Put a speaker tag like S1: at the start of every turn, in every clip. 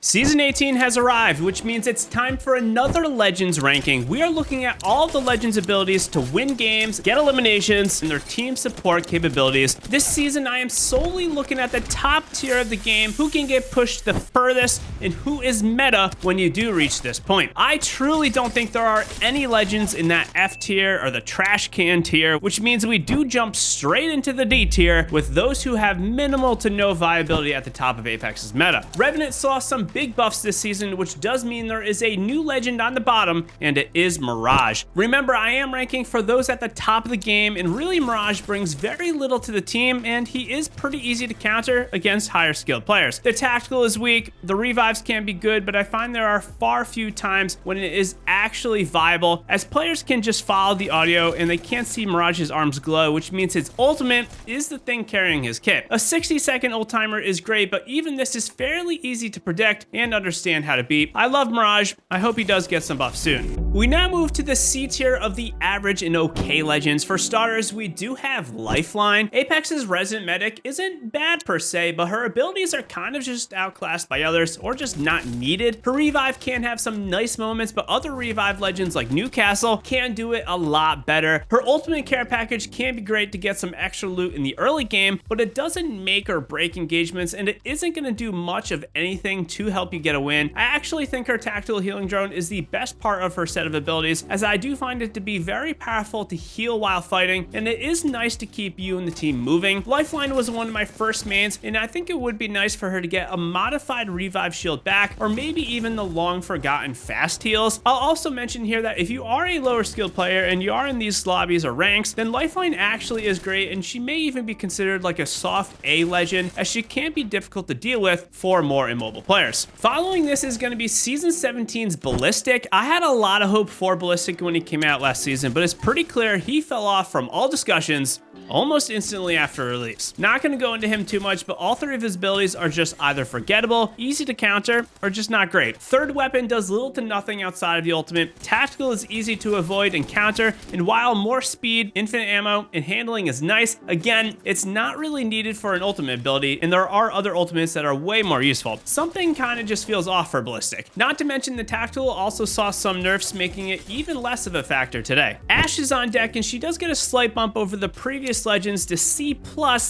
S1: Season 18 has arrived, which means it's time for another Legends ranking. We are looking at all the Legends abilities to win games, get eliminations, and their team support capabilities. This season, I am solely looking at the top tier of the game, who can get pushed the furthest, and who is meta when you do reach this point. I truly don't think there are any Legends in that F tier or the trash can tier, which means we do jump straight into the D tier with those who have minimal to no viability at the top of Apex's meta. Revenant saw some big buffs this season, which does mean there is a new legend on the bottom, and it is Mirage. Remember, I am ranking for those at the top of the game, and really Mirage brings very little to the team, and he is pretty easy to counter against higher skilled players. The tactical is weak, the revives can be good, but I find there are far few times when it is actually viable, as players can just follow the audio and they can't see Mirage's arms glow, which means his ultimate is the thing carrying his kit. A 60-second ult timer is great, but even this is fairly easy to predict and understand how to beat. I love Mirage. I hope he does get some buff soon. We now move to the C tier of the average and okay legends. For starters, we do have Lifeline. Apex's Resident Medic isn't bad per se, but her abilities are kind of just outclassed by others or just not needed. Her revive can have some nice moments, but other revive legends like Newcastle can do it a lot better. Her ultimate care package can be great to get some extra loot in the early game, but it doesn't make or break engagements, and it isn't going to do much of anything to help you get a win. I actually think her tactical healing drone is the best part of her set of abilities, as I do find it to be very powerful to heal while fighting, and it is nice to keep you and the team moving. Lifeline was one of my first mains, and I think it would be nice for her to get a modified revive shield back, or maybe even the long forgotten fast heals. I'll also mention here that if you are a lower skilled player and you are in these lobbies or ranks, then Lifeline actually is great, and she may even be considered like a soft A legend, as she can be difficult to deal with for more immobile players. Following this is going to be Season 17's Ballistic. I had a lot of hope for Ballistic when he came out last season, but it's pretty clear he fell off from all discussions almost instantly after release. Not going to go into him too much, but all three of his abilities are just either forgettable, easy to counter, or just not great. Third weapon does little to nothing outside of the ultimate. Tactical is easy to avoid and counter, and while more speed, infinite ammo, and handling is nice, again, it's not really needed for an ultimate ability, and there are other ultimates that are way more useful. Something kind of just feels off for Ballistic. Not to mention the tactical also saw some nerfs, making it even less of a factor today. Ashe is on deck, and she does get a slight bump over the previous legends to C+,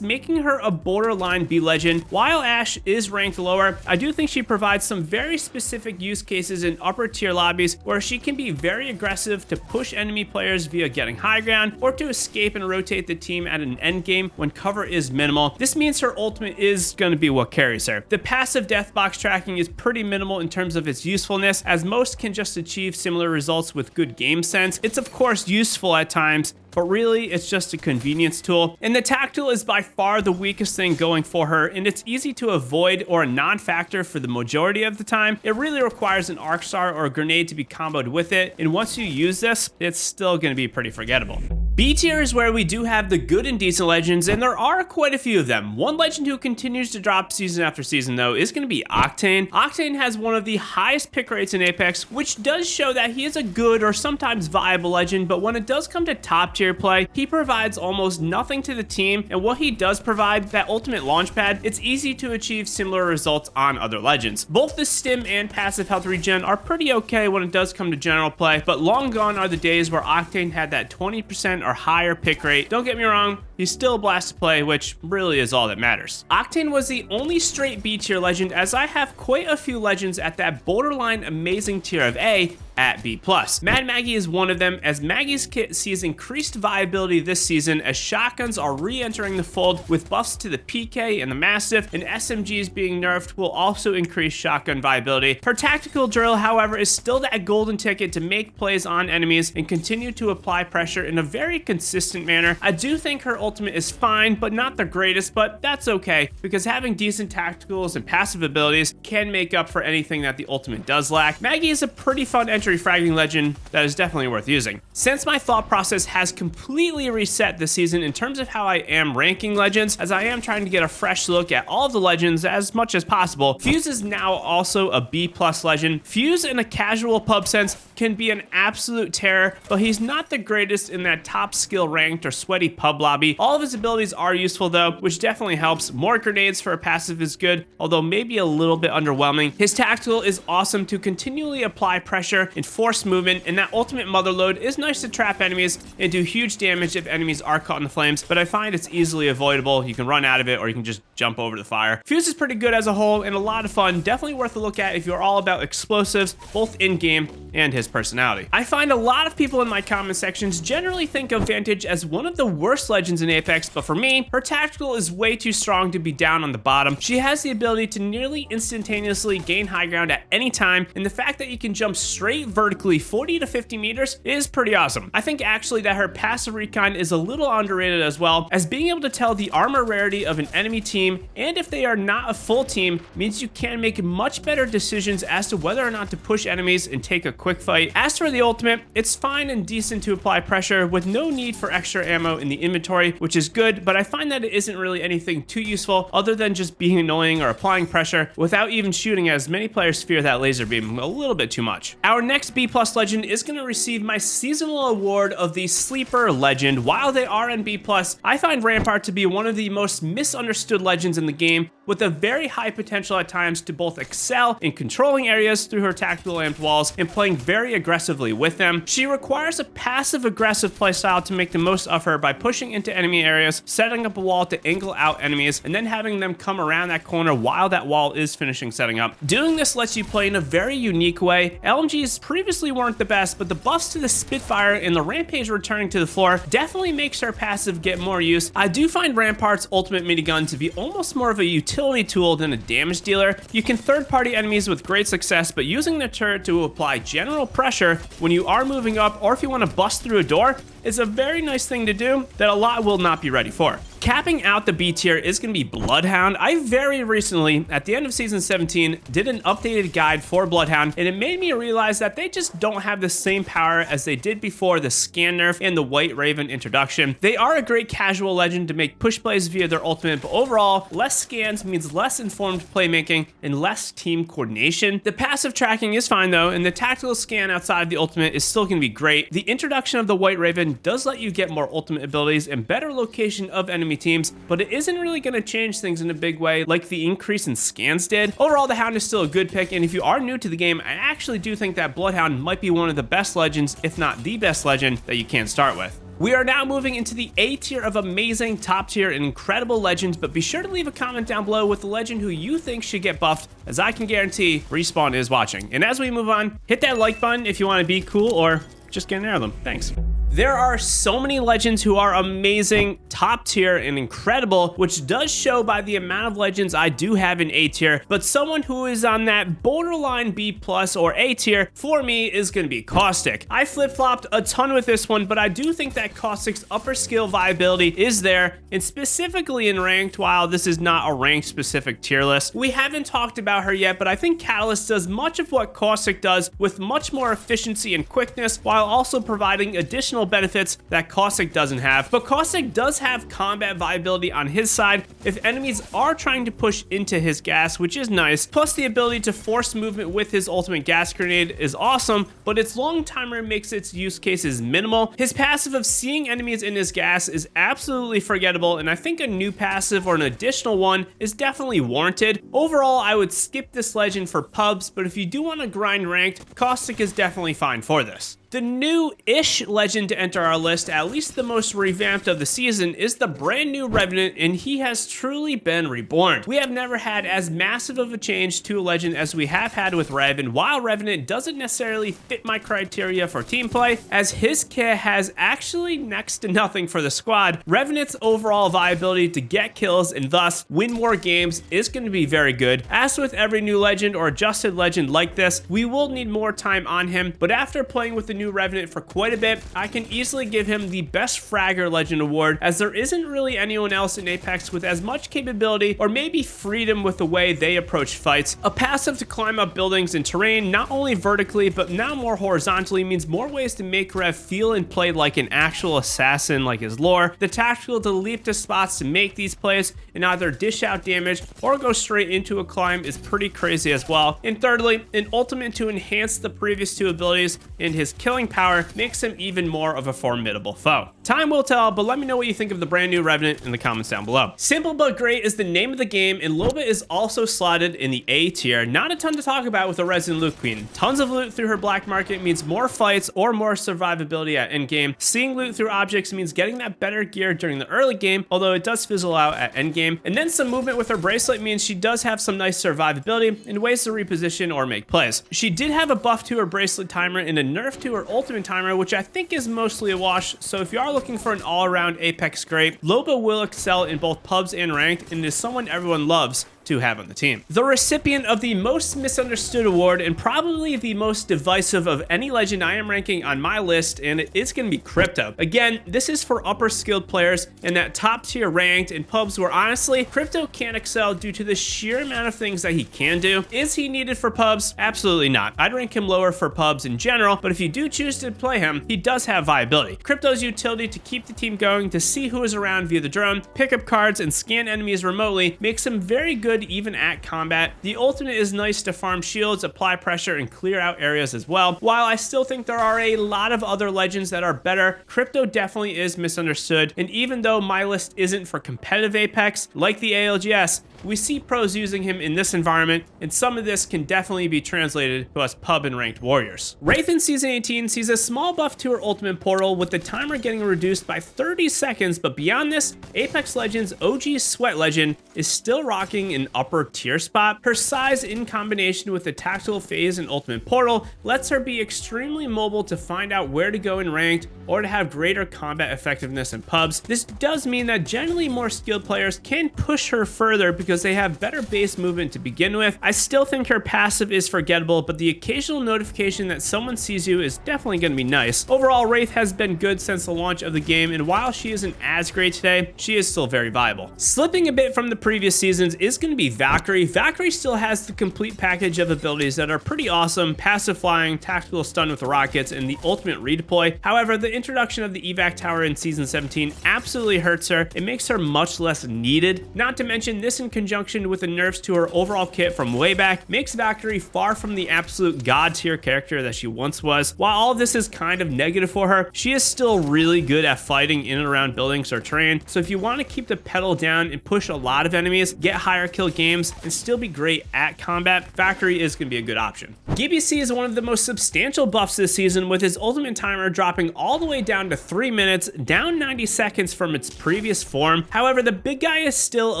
S1: making her a borderline B legend. While Ashe is ranked lower, I do think she provides some very specific use cases in upper tier lobbies where she can be very aggressive to push enemy players via getting high ground, or to escape and rotate the team at an end game when cover is minimal. This means her ultimate is going to be what carries her. The passive death box tracking is pretty minimal in terms of its usefulness, as most can just achieve similar results with good game sense. It's of course useful at times, but really it's just a convenience tool. And the tactical is by far the weakest thing going for her, and it's easy to avoid or a non-factor for the majority of the time. It really requires an arc star or a grenade to be comboed with it, and once you use this, it's still going to be pretty forgettable. B tier is where we do have the good and decent legends, and there are quite a few of them. One legend who continues to drop season after season though is going to be Octane. Octane has one of the highest pick rates in Apex, which does show that he is a good or sometimes viable legend, but when it does come to top tier play, he provides almost nothing to the team, and what he does provide, that ultimate launchpad, it's easy to achieve similar results on other legends. Both the stim and passive health regen are pretty okay when it does come to general play, but long gone are the days where Octane had that 20% or higher pick rate. Don't get me wrong, he's still a blast to play, which really is all that matters. Octane was the only straight B tier legend, as I have quite a few legends at that borderline amazing tier of A at B+. Mad Maggie is one of them, as Maggie's kit sees increased viability this season as shotguns are re-entering the fold with buffs to the PK and the Mastiff, and SMGs being nerfed will also increase shotgun viability. Her tactical drill, however, is still that golden ticket to make plays on enemies and continue to apply pressure in a very consistent manner. I do think her ultimate is fine, but not the greatest, but that's okay, because having decent tacticals and passive abilities can make up for anything that the ultimate does lack. Maggie is a pretty fun entry archery fragging legend that is definitely worth using. Since my thought process has completely reset this season in terms of how I am ranking legends, as I am trying to get a fresh look at all of the legends as much as possible, Fuse is now also a B+ legend. Fuse in a casual pub sense can be an absolute terror, but he's not the greatest in that top skill ranked or sweaty pub lobby. All of his abilities are useful though, which definitely helps. More grenades for a passive is good, although maybe a little bit underwhelming. His tactical is awesome to continually apply pressure and force movement, and that ultimate motherload is nice to trap enemies and do huge damage if enemies are caught in the flames, but I find it's easily avoidable. You can run out of it or you can just jump over the fire. Fuse is pretty good as a whole and a lot of fun. Definitely worth a look at if you're all about explosives, both in-game and his personality. I find a lot of people in my comment sections generally think of Vantage as one of the worst legends in Apex, but for me, her tactical is way too strong to be down on the bottom. She has the ability to nearly instantaneously gain high ground at any time, and the fact that you can jump straight vertically 40 to 50 meters is pretty awesome. I think actually that her passive recon is a little underrated as well, as being able to tell the armor rarity of an enemy team, and if they are not a full team, means you can make much better decisions as to whether or not to push enemies and take a quick fight. As for the ultimate, it's fine and decent to apply pressure with no need for extra ammo in the inventory, which is good, but I find that it isn't really anything too useful other than just being annoying or applying pressure without even shooting, as many players fear that laser beam a little bit too much. Our next B+ legend is going to receive my seasonal award of the Sleeper Legend. While they are in B+, I find Rampart to be one of the most misunderstood legends in the game, with a very high potential at times to both excel in controlling areas through her tactical amped walls and playing very aggressively with them. She requires a passive-aggressive playstyle to make the most of her by pushing into enemy areas, setting up a wall to angle out enemies, and then having them come around that corner while that wall is finishing setting up. Doing this lets you play in a very unique way. LMGs previously weren't the best, but the buffs to the Spitfire and the Rampage returning to the floor definitely makes her passive get more use. I do find Rampart's ultimate minigun to be almost more of a utility tool than a damage dealer. You can third-party enemies with great success, but using the turret to apply general pressure when you are moving up, or if you want to bust through a door, is a very nice thing to do that a lot will not be ready for. Capping out the B tier is going to be Bloodhound. I very recently, at the end of Season 17, did an updated guide for Bloodhound, and it made me realize that they just don't have the same power as they did before the scan nerf and the White Raven introduction. They are a great casual legend to make push plays via their ultimate, but overall, less scans means less informed playmaking and less team coordination. The passive tracking is fine though, and the tactical scan outside of the ultimate is still going to be great. The introduction of the White Raven does let you get more ultimate abilities and better location of enemy teams, but it isn't really going to change things in a big way like the increase in scans did. Overall, the Hound is still a good pick, and if you are new to the game, I actually do think that Bloodhound might be one of the best legends, if not the best legend, that you can start with. We are now moving into the A tier of amazing, top tier, and incredible legends, but be sure to leave a comment down below with the legend who you think should get buffed, as I can guarantee Respawn is watching. And as we move on, hit that like button if you want to be cool, or just get near them. Thanks. There are so many legends who are amazing, top tier, and incredible, which does show by the amount of legends I do have in A tier, but someone who is on that borderline B+ or A tier for me is going to be Caustic. I flip-flopped a ton with this one, but I do think that Caustic's upper skill viability is there, and specifically in ranked, while this is not a ranked specific tier list. We haven't talked about her yet, but I think Catalyst does much of what Caustic does with much more efficiency and quickness, while also providing additional benefits that Caustic doesn't have. But Caustic does have combat viability on his side if enemies are trying to push into his gas, which is nice. Plus the ability to force movement with his ultimate gas grenade is awesome, but its long timer makes its use cases minimal. His passive of seeing enemies in his gas is absolutely forgettable, and I think a new passive or an additional one is definitely warranted. Overall, I would skip this legend for pubs, but if you do want to grind ranked, Caustic is definitely fine for this. The new-ish legend to enter our list, at least the most revamped of the season, is the brand new Revenant, and he has truly been reborn. We have never had as massive of a change to a legend as we have had with Rev, and while Revenant doesn't necessarily fit my criteria for team play, as his kit has actually next to nothing for the squad, Revenant's overall viability to get kills and thus win more games is going to be very good. As with every new legend or adjusted legend like this, we will need more time on him, but after playing with the new Revenant for quite a bit, I can easily give him the Best Fragger Legend award, as there isn't really anyone else in Apex with as much capability or maybe freedom with the way they approach fights. A passive to climb up buildings and terrain, not only vertically but now more horizontally, means more ways to make Rev feel and play like an actual assassin like his lore. The tactical to leap to spots to make these plays and either dish out damage or go straight into a climb is pretty crazy as well. And thirdly, an ultimate to enhance the previous two abilities, and his killing power makes him even more of a formidable foe. Time will tell, but let me know what you think of the brand new Revenant in the comments down below. Simple but great is the name of the game, and Loba is also slotted in the A tier. Not a ton to talk about with the Resident Loot Queen. Tons of loot through her black market means more fights or more survivability at endgame. Seeing loot through objects means getting that better gear during the early game, although it does fizzle out at endgame. And then some movement with her bracelet means she does have some nice survivability and ways to reposition or make plays. She did have a buff to her bracelet timer and a nerf to her ultimate timer, which I think is mostly a wash, so if you are looking for an all-around Apex great, Loba will excel in both pubs and ranked, and is someone everyone loves to have on the team. The recipient of the most misunderstood award, and probably the most divisive of any legend I am ranking on my list, and it's gonna be Crypto. Again, this is for upper skilled players in that top tier ranked and pubs where honestly, Crypto can't excel due to the sheer amount of things that he can do. Is he needed for pubs? Absolutely not. I'd rank him lower for pubs in general, but if you do choose to play him, he does have viability. Crypto's utility to keep the team going, to see who is around via the drone, pick up cards, and scan enemies remotely makes him very good even at combat. The ultimate is nice to farm shields, apply pressure, and clear out areas as well. While I still think there are a lot of other legends that are better, Crypto definitely is misunderstood, and even though my list isn't for competitive Apex, like the ALGS, we see pros using him in this environment, and some of this can definitely be translated to us pub and ranked warriors. Wraith in Season 18 sees a small buff to her ultimate portal, with the timer getting reduced by 30 seconds, but beyond this, Apex Legends OG Sweat Legend is still rocking an upper tier spot. Her size in combination with the tactical phase and ultimate portal lets her be extremely mobile to find out where to go in ranked or to have greater combat effectiveness in pubs. This does mean that generally more skilled players can push her further because they have better base movement to begin with. I still think her passive is forgettable, but the occasional notification that someone sees you is definitely going to be nice. Overall, Wraith has been good since the launch of the game, and while she isn't as great today, she is still very viable. Slipping a bit from the previous seasons is going to be Valkyrie. Valkyrie still has the complete package of abilities that are pretty awesome: passive flying, tactical stun with the rockets, and the ultimate redeploy. However, the introduction of the evac tower in Season 17 absolutely hurts her. It makes her much less needed. Not to mention, this in conjunction with the nerfs to her overall kit from way back makes Valkyrie far from the absolute god tier character that she once was. While all of this is kind of negative for her, she is still really good at fighting in and around buildings or terrain, so if you want to keep the pedal down and push a lot of enemies, get higher kill games, and still be great at combat, Valkyrie is going to be a good option. Gibby C is one of the most substantial buffs this season, with his ultimate timer dropping all the way down to 3 minutes, down 90 seconds from its previous form. However, the big guy is still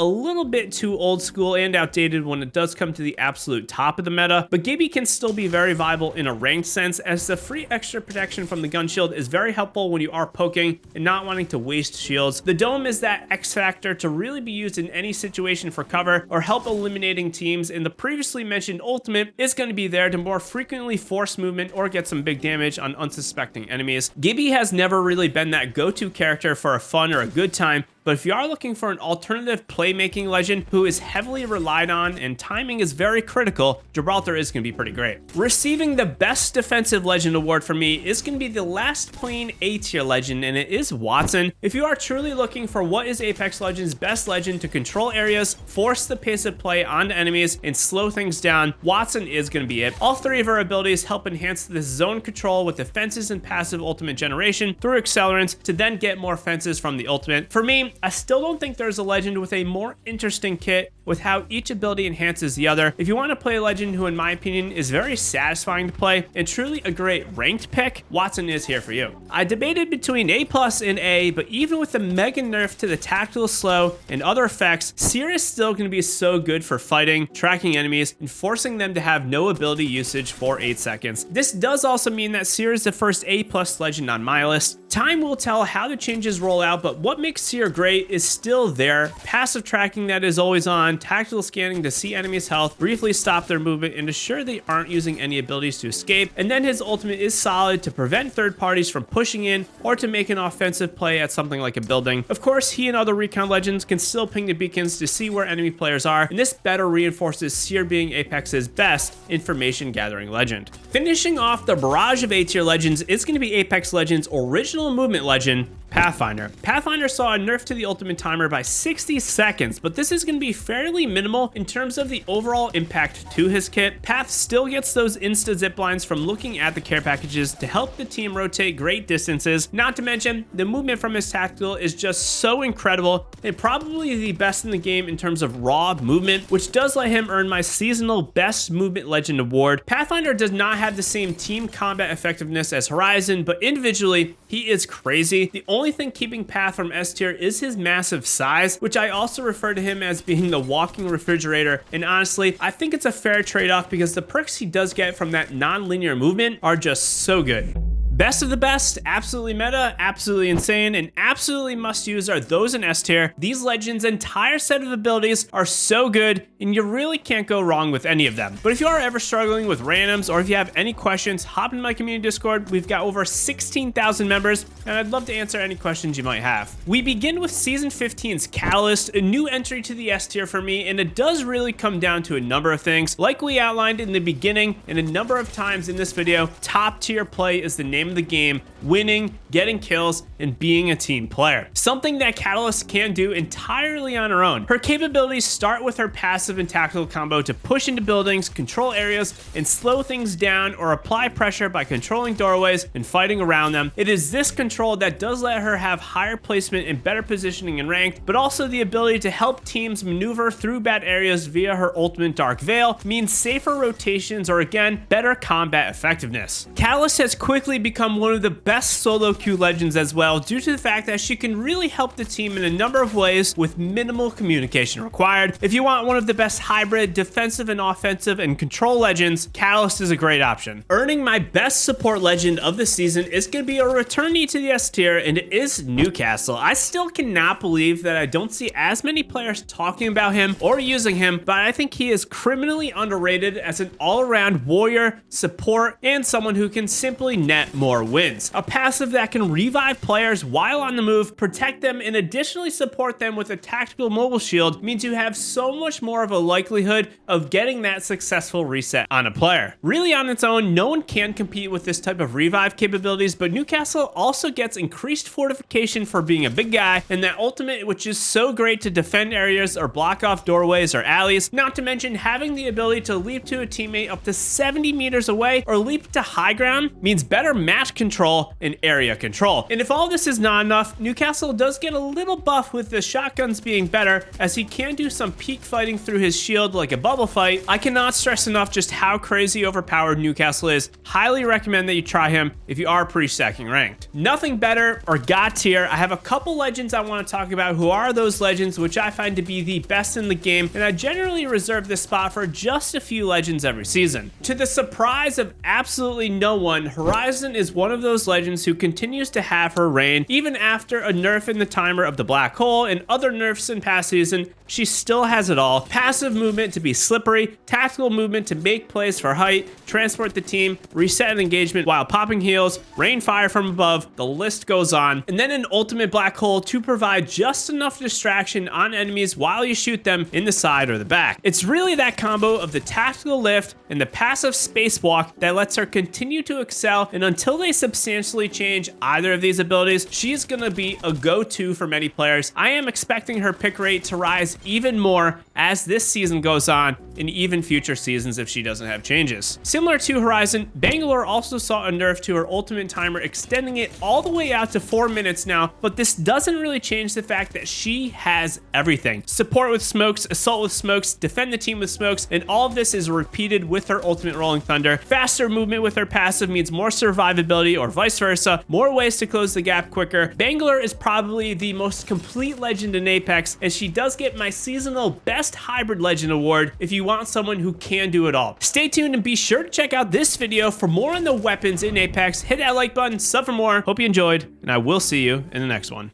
S1: a little bit too old school and outdated when it does come to the absolute top of the meta, but Gibby can still be very viable in a ranked sense, as the free extra protection from the gun shield is very helpful when you are poking and not wanting to waste shields. The dome is that X factor to really be used in any situation for cover or help eliminating teams, and the previously mentioned ultimate is going to be there to more frequently force movement or get some big damage on unsuspecting enemies. Gibby has never really been that go-to character for a fun or a good time, but if you are looking for an alternative playmaking legend who is heavily relied on and timing is very critical, Gibraltar is going to be pretty great. Receiving the Best Defensive Legend award for me is going to be the last plain A tier legend, and it is Wattson. If you are truly looking for what is Apex Legends' best legend to control areas, force the pace of play onto enemies, and slow things down, Wattson is going to be it. All three of her abilities help enhance this zone control with defenses and passive ultimate generation through accelerants to then get more fences from the ultimate. For me, I still don't think there's a legend with a more interesting kit with how each ability enhances the other. If you want to play a legend who, in my opinion, is very satisfying to play and truly a great ranked pick, Wattson is here for you. I debated between A+ and A, but even with the mega nerf to the tactical slow and other effects, Seer is still going to be so good for fighting, tracking enemies, and forcing them to have no ability usage for 8 seconds. This does also mean that Seer is the first A+ legend on my list. Time will tell how the changes roll out, but what makes Seer great rate is still there, passive tracking that is always on, tactical scanning to see enemies' health, briefly stop their movement and assure they aren't using any abilities to escape, and then his ultimate is solid to prevent third parties from pushing in or to make an offensive play at something like a building. Of course, he and other recon legends can still ping the beacons to see where enemy players are, and this better reinforces Seer being Apex's best information gathering legend. Finishing off the barrage of A-tier legends is going to be Apex Legends' original movement legend, Pathfinder. Pathfinder saw a nerf to the ultimate timer by 60 seconds, but this is going to be fairly minimal in terms of the overall impact to his kit. Path still gets those insta ziplines from looking at the care packages to help the team rotate great distances. Not to mention, the movement from his tactical is just so incredible and probably the best in the game in terms of raw movement, which does let him earn my seasonal best movement legend award. Pathfinder does not have the same team combat effectiveness as Horizon, but individually, he is crazy. The only thing keeping Path from S tier is his massive size, which I also refer to him as being the walking refrigerator. And honestly, I think it's a fair trade-off because the perks he does get from that non-linear movement are just so good. Best of the best, absolutely meta, absolutely insane, and absolutely must use are those in S tier. These legends' entire set of abilities are so good, and you really can't go wrong with any of them. But if you are ever struggling with randoms, or if you have any questions, hop in my community Discord. We've got over 16,000 members, and I'd love to answer any questions you might have. We begin with Season 15's Catalyst, a new entry to the S tier for me, and it does really come down to a number of things. Like we outlined in the beginning, and a number of times in this video, top tier play is the name of the game, winning, getting kills, and being a team player. Something that Catalyst can do entirely on her own. Her capabilities start with her passive and tactical combo to push into buildings, control areas, and slow things down or apply pressure by controlling doorways and fighting around them. It is this control that does let her have higher placement and better positioning in ranked, but also the ability to help teams maneuver through bad areas via her ultimate Dark Veil means safer rotations or again, better combat effectiveness. Catalyst has quickly become one of the best solo queue legends as well due to the fact that she can really help the team in a number of ways with minimal communication required. If you want one of the best hybrid defensive and offensive and control legends, Catalyst is a great option. Earning my best support legend of the season is going to be a returnee to the S tier, and it is Newcastle. I still cannot believe that I don't see as many players talking about him or using him, but I think he is criminally underrated as an all-around warrior, support, and someone who can simply net more wins. A passive that can revive players while on the move, protect them, and additionally support them with a tactical mobile shield means you have so much more of a likelihood of getting that successful reset on a player. Really on its own, no one can compete with this type of revive capabilities, but Newcastle also gets increased fortification for being a big guy, and that ultimate which is so great to defend areas or block off doorways or alleys, not to mention having the ability to leap to a teammate up to 70 meters away or leap to high ground means better match control and area control. And if all this is not enough, Newcastle does get a little buff with the shotguns being better, as he can do some peak fighting through his shield like a bubble fight. I cannot stress enough just how crazy overpowered Newcastle is. Highly recommend that you try him if you are pre-stacking ranked. Nothing better or god tier. I have a couple legends I want to talk about who are those legends which I find to be the best in the game, and I generally reserve this spot for just a few legends every season. To the surprise of absolutely no one, Horizon is one of those legends who continues to have her reign. Even after a nerf in the timer of the black hole and other nerfs in past season, she still has it all. Passive movement to be slippery, tactical movement to make plays for height, transport the team, reset an engagement while popping heals, rain fire from above, the list goes on. And then an ultimate black hole to provide just enough distraction on enemies while you shoot them in the side or the back. It's really that combo of the tactical lift and the passive spacewalk that lets her continue to excel, and until they substantially change either of these abilities, she's gonna be a go-to for many players. I am expecting her pick rate to rise even more as this season goes on, and even future seasons if she doesn't have changes. Similar to Horizon, Bangalore also saw a nerf to her ultimate timer, extending it all the way out to 4 minutes now, but this doesn't really change the fact that she has everything. Support with smokes, assault with smokes, defend the team with smokes, and all of this is repeated with her ultimate Rolling Thunder. Faster movement with her passive means more survivability or vice versa, more ways to close the gap quicker. Bangalore is probably the most complete legend in Apex, and she does get my seasonal best hybrid legend award if you want someone who can do it all. Stay tuned and be sure to check out this video for more on the weapons in Apex. Hit that like button, sub for more. Hope you enjoyed, and I will see you in the next one.